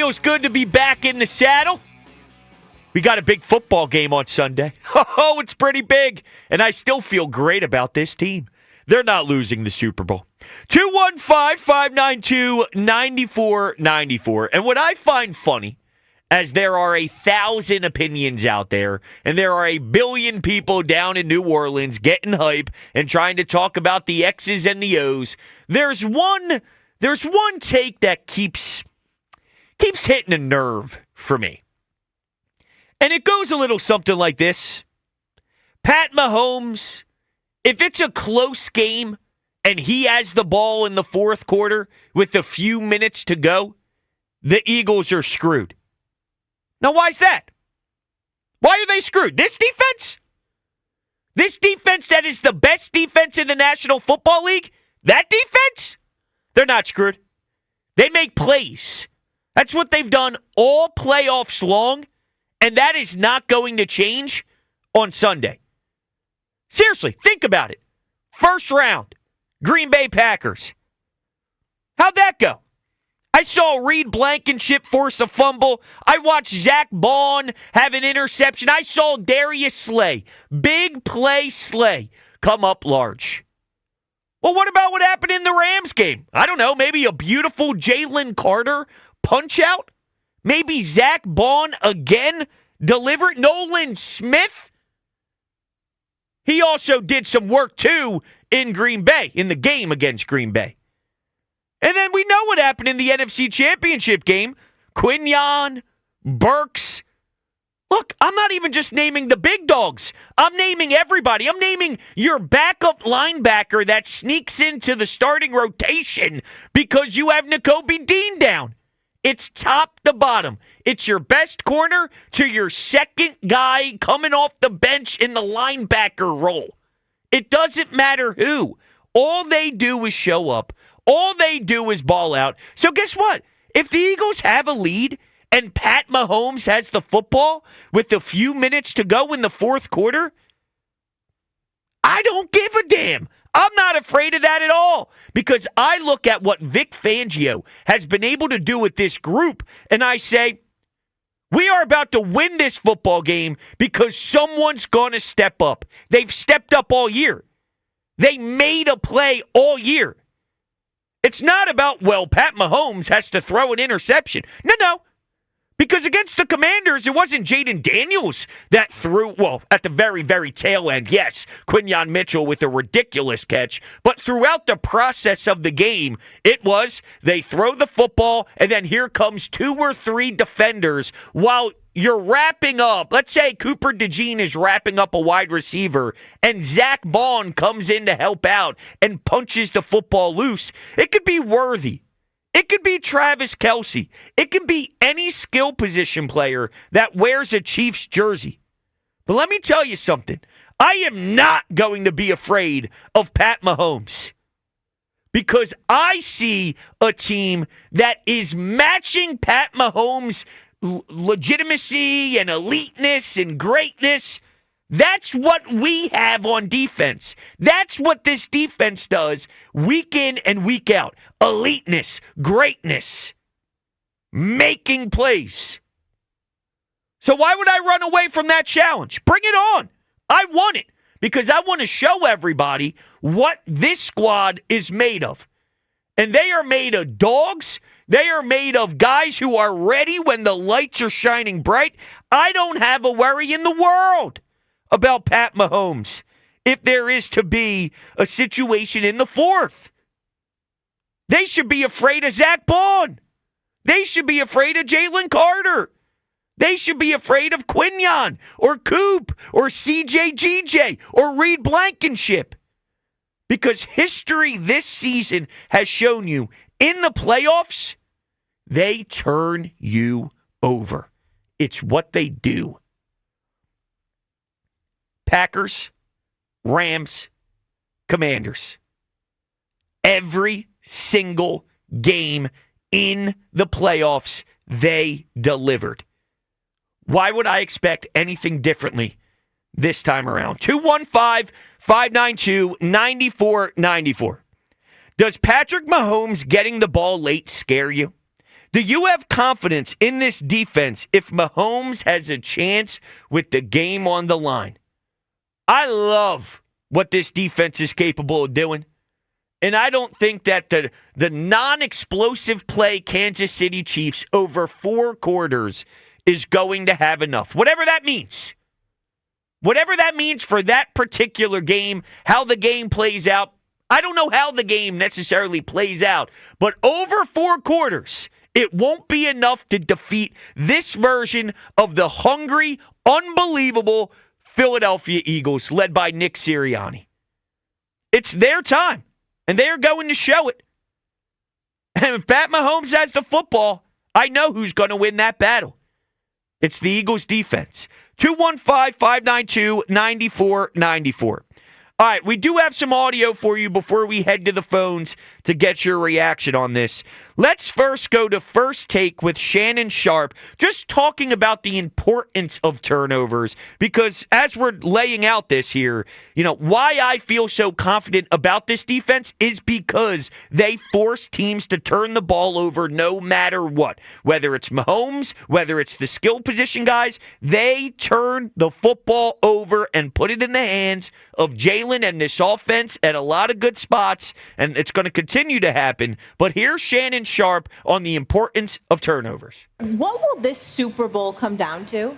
Feels good to be back in the saddle. We got a big football game on Sunday. Oh, it's pretty big. And I still feel great about this team. They're not losing the Super Bowl. 215-592-9494. And what I find funny, as there are 1,000 opinions out there, and there are 1 billion people down in New Orleans getting hype and trying to talk about the X's and the O's, there's one take that keeps hitting a nerve for me. And it goes a little something like this. Pat Mahomes, if it's a close game and he has the ball in the fourth quarter with a few minutes to go, the Eagles are screwed. Now, why is that? Why are they screwed? This defense? This defense that is the best defense in the National Football League? That defense? They're not screwed. They make plays. That's what they've done all playoffs long, and that is not going to change on Sunday. Seriously, think about it. First round, Green Bay Packers. How'd that go? I saw Reed Blankenship force a fumble. I watched Zach Bond have an interception. I saw Darius Slay, big play Slay, come up large. Well, what about what happened in the Rams game? I don't know, maybe a beautiful Jaylen Carter punch out? Maybe Zach Bond again delivered? Nolan Smith? He also did some work, too, in Green Bay, in the game against Green Bay. And then we know what happened in the NFC Championship game. Quinyon, Burks. Look, I'm not even just naming the big dogs. I'm naming everybody. I'm naming your backup linebacker that sneaks into the starting rotation because you have Nakobe Dean down. It's top to bottom. It's your best corner to your second guy coming off the bench in the linebacker role. It doesn't matter who. All they do is show up. All they do is ball out. So guess what? If the Eagles have a lead and Pat Mahomes has the football with a few minutes to go in the fourth quarter, I don't give a damn. I'm not afraid of that at all because I look at what Vic Fangio has been able to do with this group, and I say, we are about to win this football game because someone's going to step up. They've stepped up all year. They made a play all year. It's not about, well, Pat Mahomes has to throw an interception. No. Because against the Commanders, it wasn't Jaden Daniels that threw, well, at the very, very tail end, yes, Quinyon Mitchell with a ridiculous catch. But throughout the process of the game, it was they throw the football, and then here comes 2 or 3 defenders while you're wrapping up. Let's say Cooper DeJean is wrapping up a wide receiver, and Zach Bond comes in to help out and punches the football loose. It could be Worthy. It could be Travis Kelce. It could be any skill position player that wears a Chiefs jersey. But let me tell you something. I am not going to be afraid of Pat Mahomes because I see a team that is matching Pat Mahomes' legitimacy and eliteness and greatness. That's what we have on defense. That's what this defense does week in and week out. Eliteness, greatness, making plays. So why would I run away from that challenge? Bring it on. I want it because I want to show everybody what this squad is made of. And they are made of dogs. They are made of guys who are ready when the lights are shining bright. I don't have a worry in the world about Pat Mahomes if there is to be a situation in the fourth. They should be afraid of Zach Bond. They should be afraid of Jaylen Carter. They should be afraid of Quinyon or Coop or CJGJ or Reed Blankenship. Because history this season has shown you in the playoffs, they turn you over. It's what they do. Packers, Rams, Commanders. Every single game in the playoffs, they delivered. Why would I expect anything differently this time around? 215-592-9494. Does Patrick Mahomes getting the ball late scare you? Do you have confidence in this defense if Mahomes has a chance with the game on the line? I love what this defense is capable of doing. And I don't think that the non-explosive play Kansas City Chiefs over 4 quarters is going to have enough. Whatever that means. Whatever that means for that particular game, how the game plays out. I don't know how the game necessarily plays out. But over 4 quarters, it won't be enough to defeat this version of the hungry, unbelievable Philadelphia Eagles led by Nick Sirianni. It's their time. And they are going to show it. And if Pat Mahomes has the football, I know who's going to win that battle. It's the Eagles defense. 215-592-9494. All right, we do have some audio for you before we head to the phones to get your reaction on this. Let's first go to First Take with Shannon Sharpe, just talking about the importance of turnovers, because as we're laying out this here, why I feel so confident about this defense is because they force teams to turn the ball over no matter what. Whether it's Mahomes, whether it's the skill position guys, they turn the football over and put it in the hands of Jaylen and this offense at a lot of good spots, and it's going to continue to happen. But here's Shannon Sharpe on the importance of turnovers. What will this Super Bowl come down to?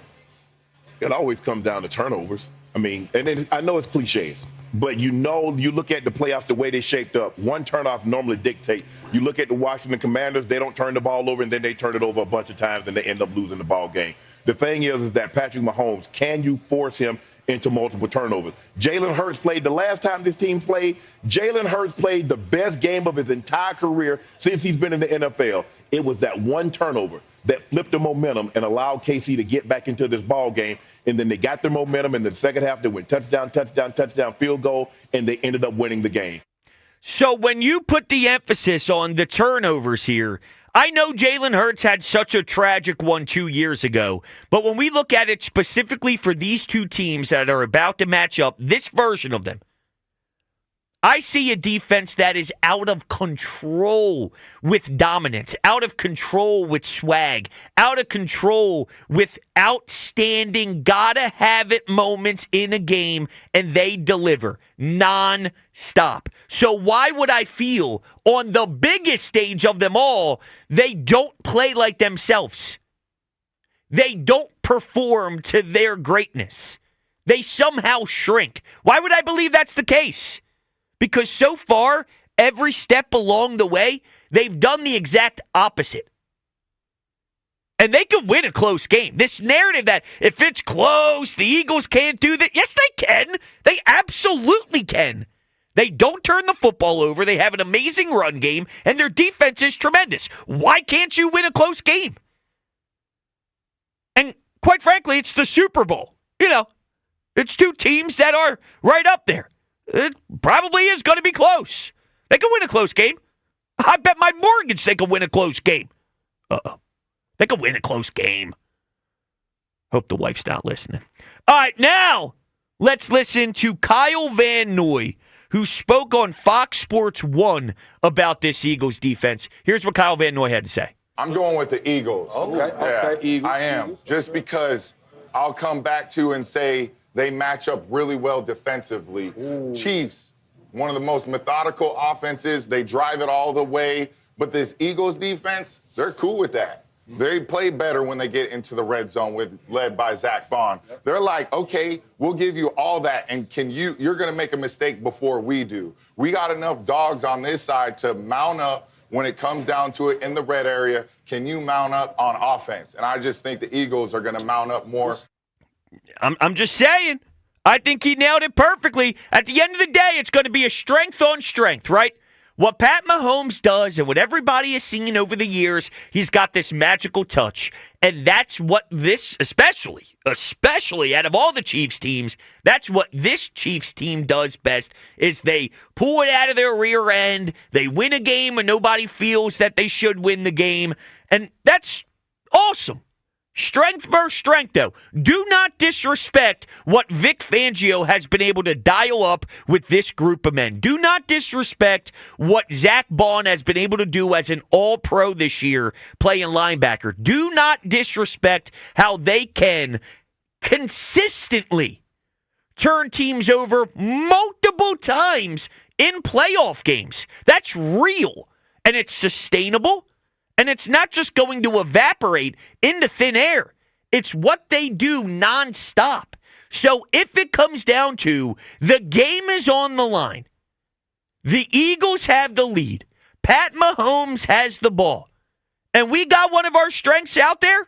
It always comes down to turnovers. I mean, and then I know it's cliches, but you look at the playoffs the way they shaped up. One turnoff normally dictates. You look at the Washington Commanders, they don't turn the ball over, and then they turn it over a bunch of times, and they end up losing the ball game. The thing is that Patrick Mahomes, can you force him into multiple turnovers? Jalen Hurts played the last time this team played. Jalen Hurts played the best game of his entire career since he's been in the NFL. It was that one turnover that flipped the momentum and allowed KC to get back into this ball game. And then they got their momentum in the second half. They went touchdown, field goal, and they ended up winning the game. So when you put the emphasis on the turnovers here, I know Jalen Hurts had such a tragic one 2 years ago, but when we look at it specifically for these two teams that are about to match up, this version of them, I see a defense that is out of control with dominance, out of control with swag, out of control with outstanding, gotta-have-it moments in a game, and they deliver non-stop. So why would I feel on the biggest stage of them all, they don't play like themselves? They don't perform to their greatness. They somehow shrink. Why would I believe that's the case? Because so far, every step along the way, they've done the exact opposite. And they could win a close game. This narrative that if it's close, the Eagles can't do that. Yes, they can. They absolutely can. They don't turn the football over. They have an amazing run game, and their defense is tremendous. Why can't you win a close game? And quite frankly, it's the Super Bowl. It's two teams that are right up there. It probably is going to be close. They can win a close game. I bet my mortgage they can win a close game. They can win a close game. Hope the wife's not listening. All right, now let's listen to Kyle Van Noy, who spoke on Fox Sports 1 about this Eagles defense. Here's what Kyle Van Noy had to say. I'm going with the Eagles. Okay, Eagles. I am. Eagles. Just because I'll come back to and say they match up really well defensively. Ooh. Chiefs, one of the most methodical offenses. They drive it all the way. But this Eagles defense, they're cool with that. They play better when they get into the red zone led by Zach Bond. They're like, okay, we'll give you all that, and you're going to make a mistake before we do. We got enough dogs on this side to mount up when it comes down to it in the red area. Can you mount up on offense? And I just think the Eagles are going to mount up more. I'm just saying. I think he nailed it perfectly. At the end of the day, it's going to be a strength on strength, right? What Pat Mahomes does and what everybody has seen over the years, he's got this magical touch. And that's what this, especially out of all the Chiefs teams, that's what this Chiefs team does best, is they pull it out of their rear end. They win a game and nobody feels that they should win the game. And that's awesome. Strength versus strength, though. Do not disrespect what Vic Fangio has been able to dial up with this group of men. Do not disrespect what Zach Bond has been able to do as an all-pro this year playing linebacker. Do not disrespect how they can consistently turn teams over multiple times in playoff games. That's real, and it's sustainable. And it's not just going to evaporate into thin air. It's what they do nonstop. So if it comes down to the game is on the line, the Eagles have the lead, Pat Mahomes has the ball, and we got one of our strengths out there,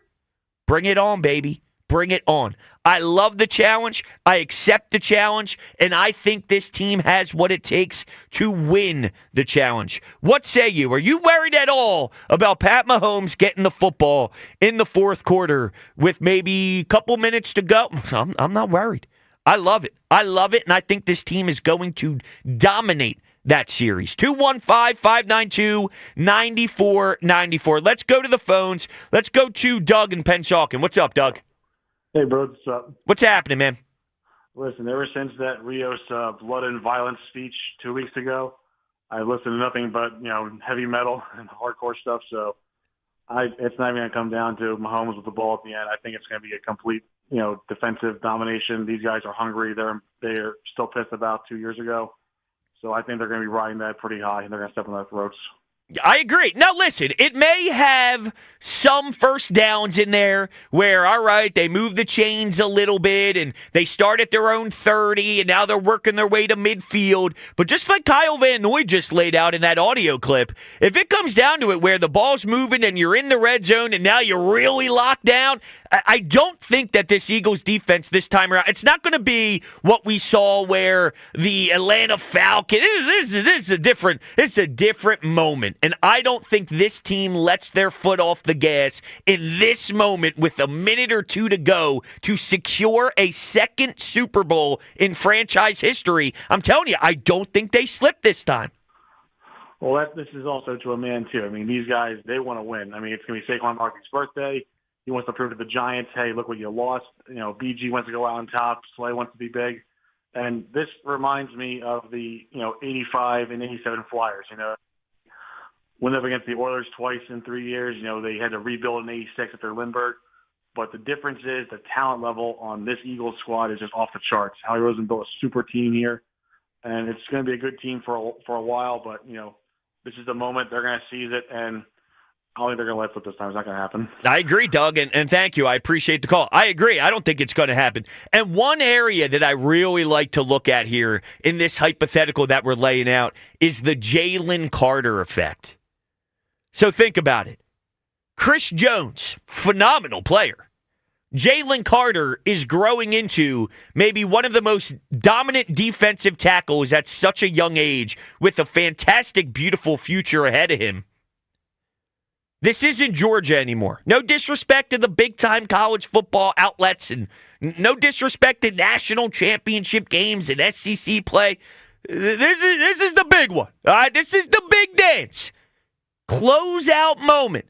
bring it on, baby. Bring it on. I love the challenge. I accept the challenge. And I think this team has what it takes to win the challenge. What say you? Are you worried at all about Pat Mahomes getting the football in the fourth quarter with maybe a couple minutes to go? I'm not worried. I love it. I love it. And I think this team is going to dominate that series. 215-592-9494. Let's go to the phones. Let's go to Doug in Pensauken. What's up, Doug? Hey, Brodes, what's up? What's happening, man? Listen, ever since that Rios blood and violence speech 2 weeks ago, I listened to nothing but, heavy metal and hardcore stuff. So it's not even going to come down to Mahomes with the ball at the end. I think it's going to be a complete, defensive domination. These guys are hungry. They're still pissed about 2 years ago. So I think they're going to be riding that pretty high, and they're going to step on their throats. I agree. Now, listen, it may have some first downs in there where, all right, they move the chains a little bit and they start at their own 30 and now they're working their way to midfield. But just like Kyle Van Noy just laid out in that audio clip, if it comes down to it where the ball's moving and you're in the red zone and now you're really locked down, I don't think that this Eagles defense this time around, it's not going to be what we saw where the Atlanta Falcons, this is a different moment. And I don't think this team lets their foot off the gas in this moment with a minute or two to go to secure a second Super Bowl in franchise history. I'm telling you, I don't think they slip this time. Well, this is also to a man, too. I mean, these guys, they want to win. I mean, it's going to be Saquon Barkley's birthday. He wants to prove to the Giants, hey, look what you lost. BG wants to go out on top. Slay wants to be big. And this reminds me of the, 85 and 87 Flyers, Went up against the Oilers twice in 3 years. They had to rebuild in 86 after Lindbergh. But the difference is the talent level on this Eagles squad is just off the charts. Howie Roseman built a super team here. And it's going to be a good team for a while. But, this is the moment. They're going to seize it. And I don't think they're going to let it slip this time. It's not going to happen. I agree, Doug, and thank you. I appreciate the call. I agree. I don't think it's going to happen. And one area that I really like to look at here in this hypothetical that we're laying out is the Jaylen Carter effect. So think about it. Chris Jones, phenomenal player. Jaylen Carter is growing into maybe one of the most dominant defensive tackles at such a young age with a fantastic, beautiful future ahead of him. This isn't Georgia anymore. No disrespect to the big-time college football outlets and no disrespect to national championship games and SEC play. This is the big one. All right, this is the big dance. Closeout moment.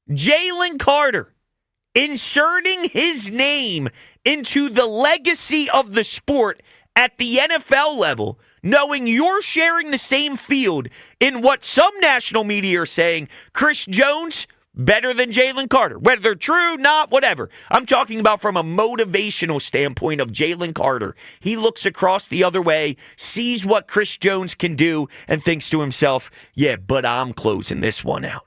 Jaylen Carter inserting his name into the legacy of the sport at the NFL level, knowing you're sharing the same field in what some national media are saying, Chris Jones better than Jaylen Carter. Whether they're true, not, whatever. I'm talking about from a motivational standpoint of Jaylen Carter. He looks across the other way, sees what Chris Jones can do, and thinks to himself, yeah, but I'm closing this one out.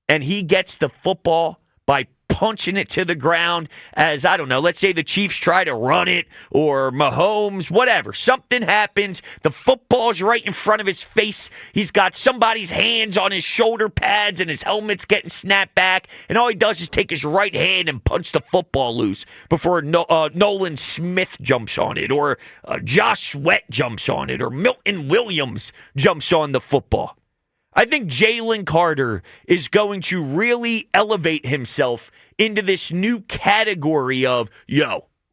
And he gets the football by punching it to the ground as, I don't know, let's say the Chiefs try to run it or Mahomes, whatever. Something happens. The football's right in front of his face. He's got somebody's hands on his shoulder pads and his helmet's getting snapped back. And all he does is take his right hand and punch the football loose before Nolan Smith jumps on it or Josh Sweat jumps on it or Milton Williams jumps on the football. I think Jaylen Carter is going to really elevate himself into this new category of,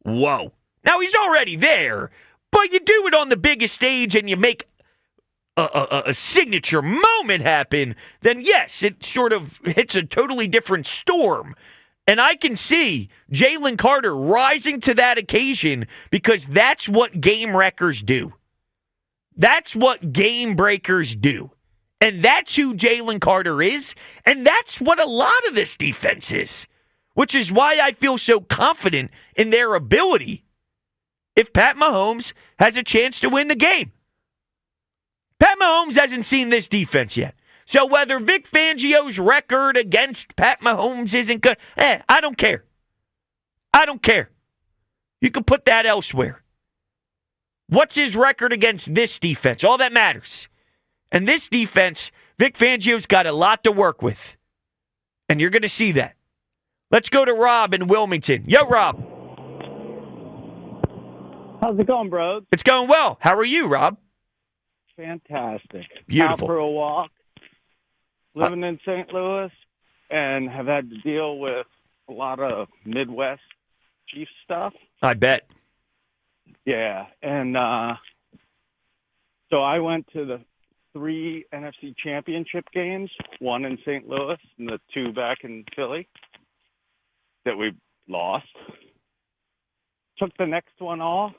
whoa. Now, he's already there, but you do it on the biggest stage and you make a signature moment happen, then yes, it sort of hits a totally different storm. And I can see Jaylen Carter rising to that occasion because that's what game wreckers do. That's what game breakers do. And that's who Jaylen Carter is. And that's what a lot of this defense is, which is why I feel so confident in their ability if Pat Mahomes has a chance to win the game. Pat Mahomes hasn't seen this defense yet. So whether Vic Fangio's record against Pat Mahomes isn't good, I don't care. I don't care. You can put that elsewhere. What's his record against this defense? All that matters. And this defense, Vic Fangio's got a lot to work with. And you're going to see that. Let's go to Rob in Wilmington. Yo, Rob. How's it going, Brodes? It's going well. How are you, Rob? Fantastic. Beautiful. Out for a walk, living in St. Louis, and have had to deal with a lot of Midwest Chiefs stuff. I bet. Yeah, and so I went to the 3 NFC Championship games, 1 in St. Louis and the 2 back in Philly that we lost. Took the next one off,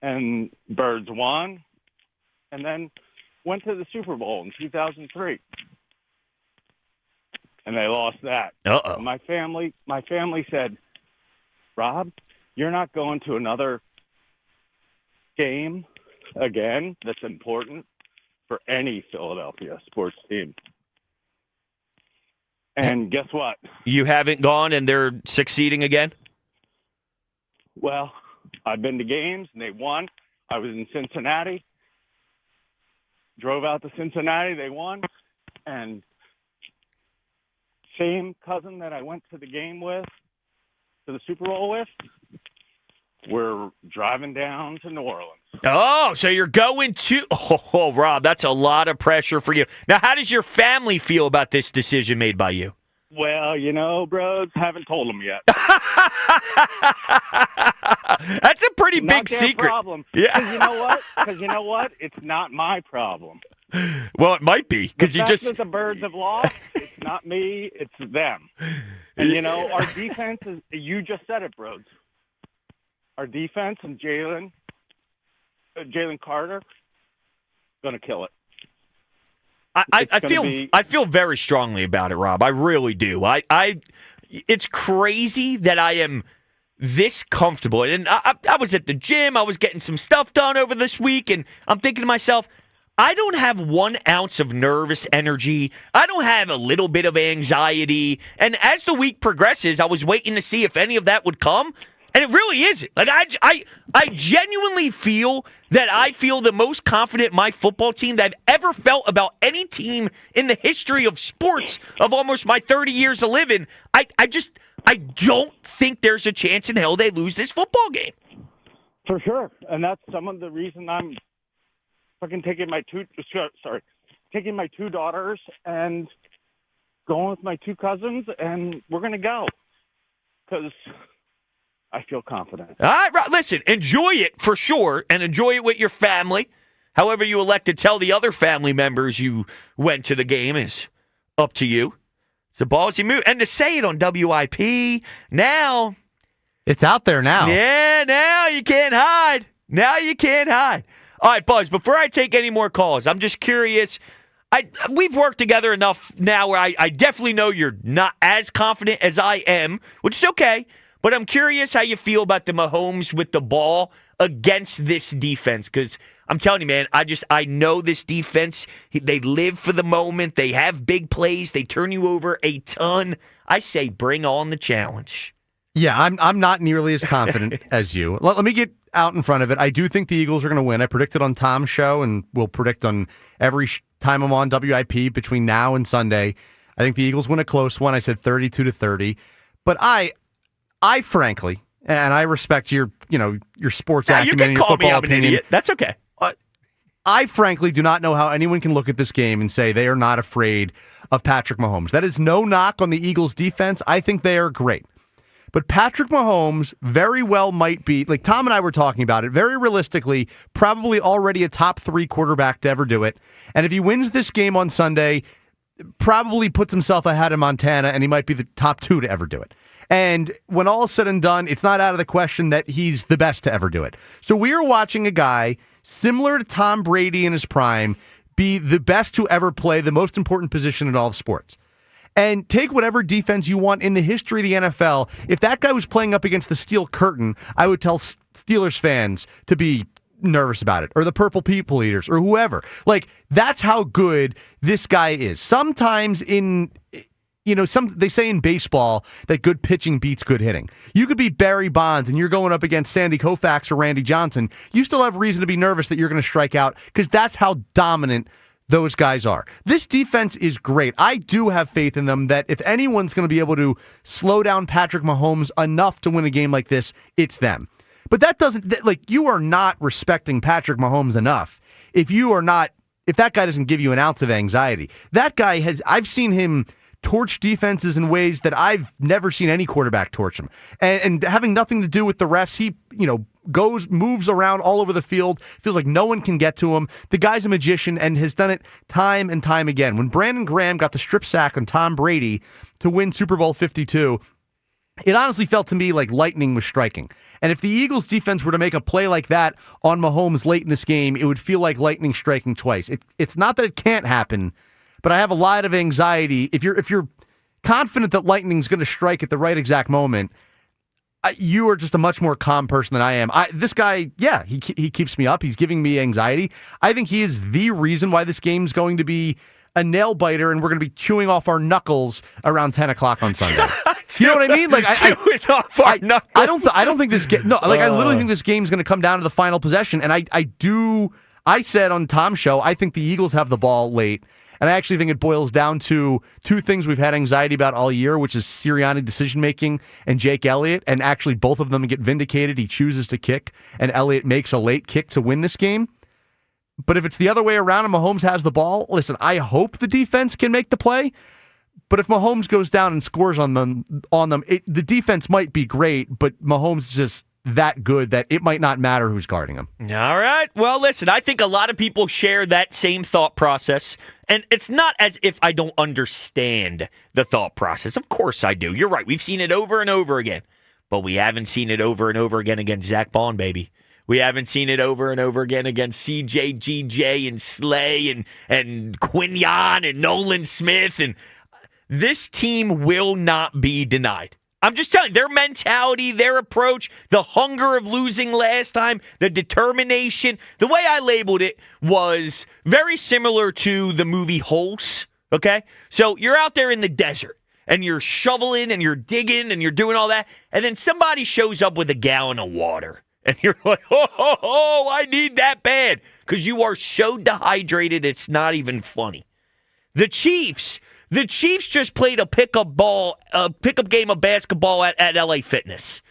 and Birds won, and then went to the Super Bowl in 2003, and they lost that. Uh-oh. My family said, Rob, you're not going to another game again that's important for any Philadelphia sports team. And guess what? You haven't gone and they're succeeding again? Well, I've been to games, and they won. I was in Cincinnati. Drove out to Cincinnati. They won. And same cousin that I went to the game with, to the Super Bowl with, we're driving down to New Orleans. Oh, so you're going to... Oh, Rob, that's a lot of pressure for you. Now, how does your family feel about this decision made by you? Well, Brodes, haven't told them yet. That's a pretty big Not their secret. problem. Yeah. Because you know what? It's not my problem. Well, it might be because The you fact just... that the Birds have lost, it's not me, it's them. And, our defense is, you just said it, Brodes. Our defense and Jaylen Carter, going to kill it. I feel very strongly about it, Rob. I really do. It's crazy that I am this comfortable. And I was at the gym. I was getting some stuff done over this week, and I'm thinking to myself, I don't have 1 ounce of nervous energy. I don't have a little bit of anxiety. And as the week progresses, I was waiting to see if any of that would come. And it really isn't. Like I genuinely feel that I feel the most confident in my football team that I've ever felt about any team in the history of sports of almost my 30 years of living. I don't think there's a chance in hell they lose this football game. For sure. And that's some of the reason I'm fucking taking my two daughters and going with my 2 cousins, and we're going to go. Because I feel confident. All right, listen, enjoy it for sure, and enjoy it with your family. However you elect to tell the other family members you went to the game is up to you. It's a ballsy move. And to say it on WIP, now... It's out there now. Yeah, now you can't hide. Now you can't hide. All right, Buzz, before I take any more calls, I'm just curious. We've worked together enough now where I definitely know you're not as confident as I am, which is okay. But I'm curious how you feel about the Mahomes with the ball against this defense. Because I'm telling you, man, I know this defense. They live for the moment. They have big plays. They turn you over a ton. I say bring on the challenge. Yeah, I'm not nearly as confident as you. Let me get out in front of it. I do think the Eagles are going to win. I predicted on Tom's show, and we'll predict on every time I'm on WIP between now and Sunday. I think the Eagles win a close one. I said 32-30. But I frankly, and I respect your sports acumen, you can your call me football I'm an opinion. idiot. That's okay. I frankly do not know how anyone can look at this game and say they are not afraid of Patrick Mahomes. That is no knock on the Eagles' defense. I think they are great. but Patrick Mahomes very well might be, like Tom and I were talking about it, very realistically, probably already a top 3 quarterback to ever do it. And if he wins this game on Sunday, probably puts himself ahead of Montana, and he might be the top 2 to ever do it. And when all is said and done, it's not out of the question that he's the best to ever do it. So we are watching a guy similar to Tom Brady in his prime be the best to ever play the most important position in all of sports. And take whatever defense you want in the history of the NFL. If that guy was playing up against the Steel Curtain, I would tell Steelers fans to be nervous about it, or the Purple People Eaters, or whoever. Like, that's how good this guy is. Sometimes they say in baseball that good pitching beats good hitting. You could be Barry Bonds and you're going up against Sandy Koufax or Randy Johnson. You still have reason to be nervous that you're going to strike out because that's how dominant those guys are. This defense is great. I do have faith in them that if anyone's going to be able to slow down Patrick Mahomes enough to win a game like this, it's them. But that doesn't, like, you are not respecting Patrick Mahomes enough if that guy doesn't give you an ounce of anxiety. That guy I've seen him torch defenses in ways that I've never seen any quarterback torch them. And having nothing to do with the refs, he, moves around all over the field, feels like no one can get to him. The guy's a magician and has done it time and time again. When Brandon Graham got the strip sack on Tom Brady to win Super Bowl 52, it honestly felt to me like lightning was striking. And if the Eagles defense were to make a play like that on Mahomes late in this game, it would feel like lightning striking twice. It's not that it can't happen, but I have a lot of anxiety. If you're confident that lightning's going to strike at the right exact moment, you are just a much more calm person than I am. This guy, he keeps me up. He's giving me anxiety. I think he is the reason why this game's going to be a nail biter, and we're going to be chewing off our knuckles around 10 o'clock on Sunday. You know what I mean? Like I don't think this game. No, like I literally think this game's going to come down to the final possession. And I said on Tom's show, I think the Eagles have the ball late. And I actually think it boils down to 2 things we've had anxiety about all year, which is Sirianni decision-making and Jake Elliott, and actually both of them get vindicated. He chooses to kick, and Elliott makes a late kick to win this game. But if it's the other way around and Mahomes has the ball, listen, I hope the defense can make the play. But if Mahomes goes down and scores on them, the defense might be great, but Mahomes is just that good that it might not matter who's guarding him. All right. Well, listen, I think a lot of people share that same thought process. And it's not as if I don't understand the thought process. Of course I do. You're right. We've seen it over and over again. But we haven't seen it over and over again against Zach Bond, baby. We haven't seen it over and over again against CJ, GJ, and Slay, and Quinyon, and Nolan Smith. And this team will not be denied. I'm just telling you, their mentality, their approach, the hunger of losing last time, the determination, the way I labeled it was very similar to the movie Holes, okay? So you're out there in the desert, and you're shoveling, and you're digging, and you're doing all that, and then somebody shows up with a gallon of water, and you're like, oh, I need that bad, because you are so dehydrated, it's not even funny. The Chiefs just played a pickup game of basketball at LA Fitness.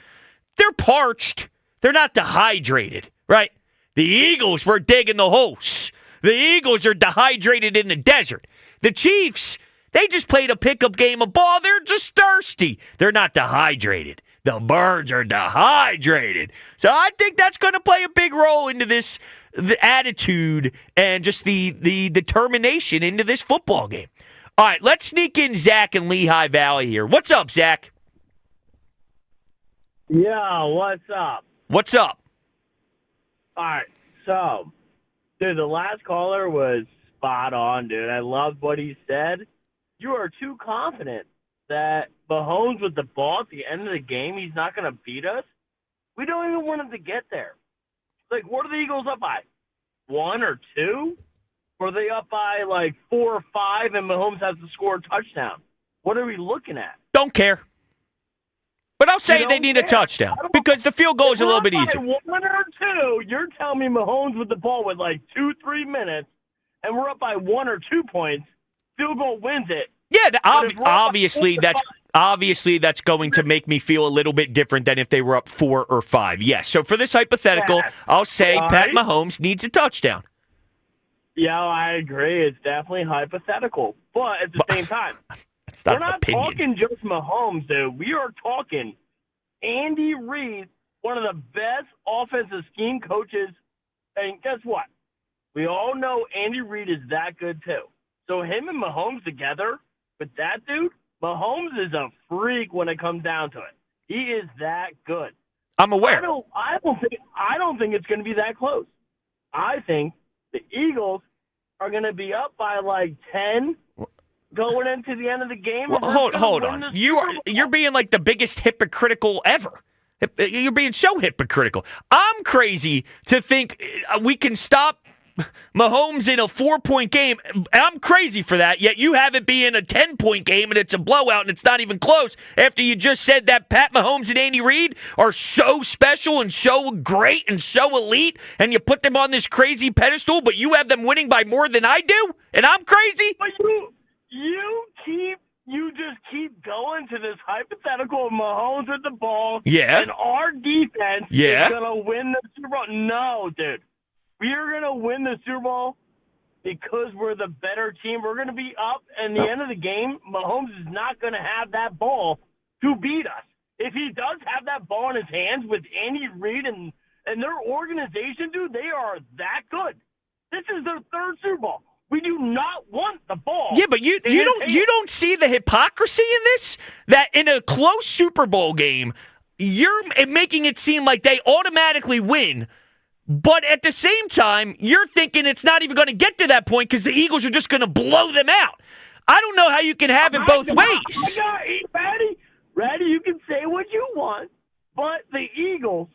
They're parched. They're not dehydrated, right? The Eagles were digging the holes. The Eagles are dehydrated in the desert. The Chiefs, they just played a pickup game of ball. They're just thirsty. They're not dehydrated. The Birds are dehydrated. So I think that's going to play a big role into this, the attitude and just the determination into this football game. All right, let's sneak in Zach in Lehigh Valley here. What's up, Zach? Yeah, what's up? What's up? All right, so, dude, the last caller was spot on, dude. I loved what he said. You are too confident that Mahomes with the ball at the end of the game, he's not going to beat us. We don't even want him to get there. Like, what are the Eagles up by? 1 or 2? Or are they up by like 4 or 5 and Mahomes has to score a touchdown? What are we looking at? Don't care. But I'll say they need a touchdown because the field goal is a little bit easier. 1 or 2, you're telling me Mahomes with the ball with like 2-3 minutes, and we're up by 1 or 2 points. Field goal wins it. Yeah, obviously that's going to make me feel a little bit different than if they were up 4 or 5. Yes. So for this hypothetical, I'll say Pat Mahomes needs a touchdown. Yeah, I agree. It's definitely hypothetical. But at the same time, we're not talking just Mahomes, dude. We are talking Andy Reid, one of the best offensive scheme coaches. And guess what? We all know Andy Reid is that good too. So him and Mahomes together, with that dude, Mahomes is a freak when it comes down to it. He is that good. I'm aware. I don't think it's going to be that close. I think the Eagles are going to be up by like 10 going into the end of the game. Well, hold on. You're being like the biggest hypocritical ever. You're being so hypocritical. I'm crazy to think we can stop Mahomes in a 4-point game. I'm crazy for that, yet you have it being a 10-point game and it's a blowout and it's not even close after you just said that Pat Mahomes and Andy Reid are so special and so great and so elite, and you put them on this crazy pedestal, but you have them winning by more than I do, and I'm crazy? But you just keep going to this hypothetical of Mahomes with the ball. Yeah. And our defense is going to win the Super Bowl. No, dude. We are going to win the Super Bowl because we're the better team. We're going to be up, and the end of the game, Mahomes is not going to have that ball to beat us. If he does have that ball in his hands with Andy Reid and their organization, dude, they are that good. This is their third Super Bowl. We do not want the ball. Yeah, but you don't see the hypocrisy in this? That in a close Super Bowl game, you're making it seem like they automatically win. But at the same time, you're thinking it's not even going to get to that point because the Eagles are just going to blow them out. I don't know how you can have it both ways. Ready, you can say what you want, but the Eagles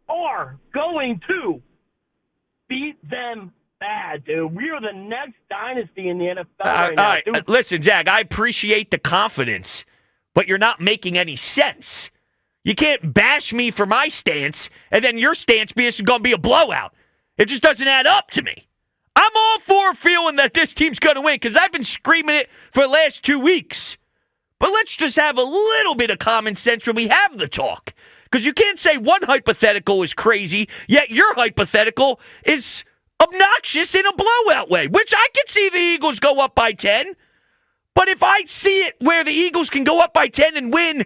are going to beat them bad, dude. We are the next dynasty in the NFL right now. All right. Listen, Zach, I appreciate the confidence, but you're not making any sense. You can't bash me for my stance, and then your stance is going to be a blowout. It just doesn't add up to me. I'm all for feeling that this team's going to win because I've been screaming it for the last 2 weeks. But let's just have a little bit of common sense when we have the talk. Because you can't say one hypothetical is crazy, yet your hypothetical is obnoxious in a blowout way, which I could see the Eagles go up by 10. But if I see it where the Eagles can go up by 10 and win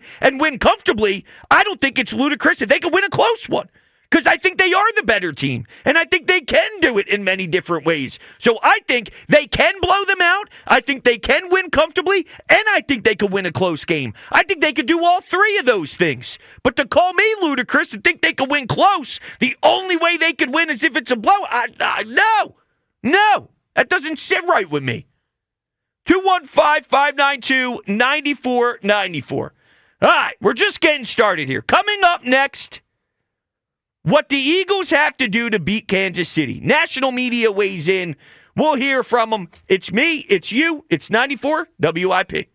comfortably, I don't think it's ludicrous that they can win a close one. Because I think they are the better team. And I think they can do it in many different ways. So I think they can blow them out. I think they can win comfortably. And I think they could win a close game. I think they could do all three of those things. But to call me ludicrous and think they could win close, the only way they could win is if it's a blowout. No. That doesn't sit right with me. 215-592-9494. All right, we're just getting started here. Coming up next, what the Eagles have to do to beat Kansas City. National media weighs in. We'll hear from them. It's me, it's you, it's 94 WIP.